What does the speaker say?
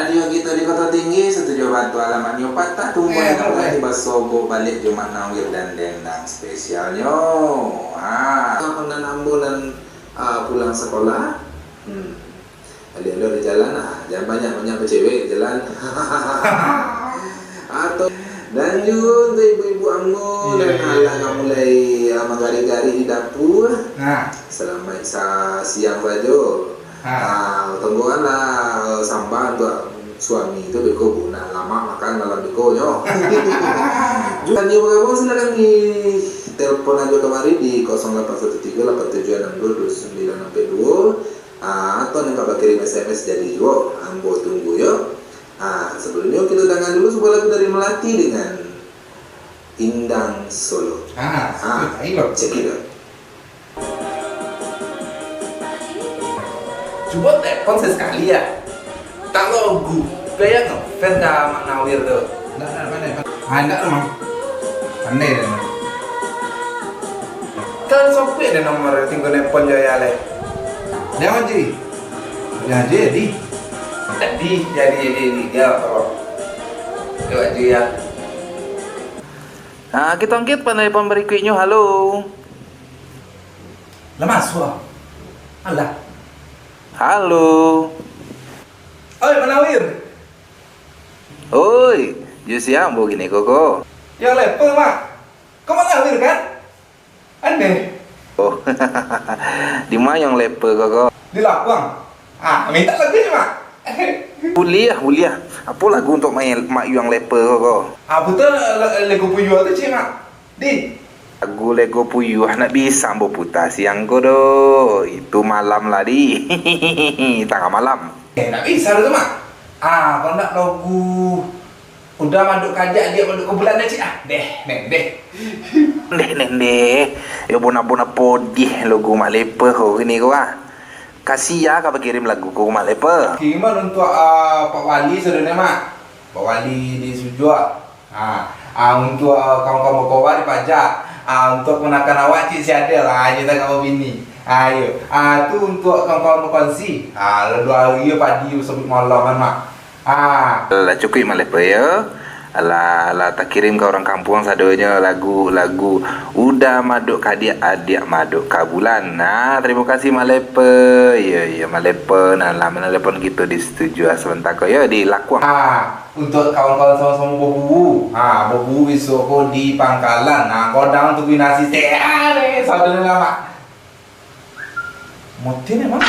Radio kita di Kota Tinggi, Setuju Batu alamatnya patah tumbuh dengan tiba sobo balik Jumat Nawir dan Dendang spesialnya. Pengen ambulan pulang sekolah. Ada di jalan, jangan banyak cewek jalan. Atau dan juga untuk ibu-ibu ambo dan anak mulai magari-gari di dapur. Selamat siang saja. Tungguan lah sambal untuk suami itu beko guna lama makan malam beko nyo. Juga nih bergabung silakan di telepon aja kemari di 0813 8762 atau yang kabar kirim SMS jadi juga ambo tunggu yo. Sebelumnya kita tangan dulu sebuah lagu dari Melati dengan Indang Solo. Ayo check it out. Coba telepon sesekali ya. Tak logo. Kayak ngefans dah Mak Nawir tu. Enggak emang. Aneh dah. Kan sampai ada nomor tinggal telepon je ya le. Dia manji. Jadi dia kalau. Dia aja ya. Kita angkat penelpon berikutnya. Halo. Lemas suah. Alah. Halo. Oi, Manawir. Oi, siang begini koko. Yang level, Mak. Kau Manawir kan? Aneh. Oh, di mana yang lepe koko? Di Labuang. Minta lagunya, Mak. Kuliah. Apa lagu untuk mak yang lepe koko? Betul lagu puyuh tu, Cik, Mak. Di. Lagu Lego Puyuh nak bisa ambo putar siang ko do. Itu malam lah di. Tengah malam. Tak bisa tu, Mak. Kalau nak lagu udah maduk kajak dia maduk ke bulan dah, Cik. Deh. Ya bona podih lagu mak lepe ko ini ko Kasih ya kau kirim lagu ko mak lepe. Kiriman untuk Pak Wali saudara, Mak. Pak Wali di Sujua. Untuk kawan-kawan Bawa di pajak. Untuk menakan awak cik si ada lah kita kau bini. Ayo. Tu untuk kawan-kawan berkongsi. Lalu hari padi sebut malam kan, Mak. Lah cukup mak lepe ya. Alah tak kirim ke orang kampung sadonya lagu udah maduk adik maduk kabulan. Terima kasih Malepe. Ya Malepe. Lama telepon kita disetujui sebentar kau ya di Lakuang. Untuk kawan-kawan sama-sama bobu. Bobu besok kau di Pangkalan. Kau dah untuk nasi saudara lama. Motin emang.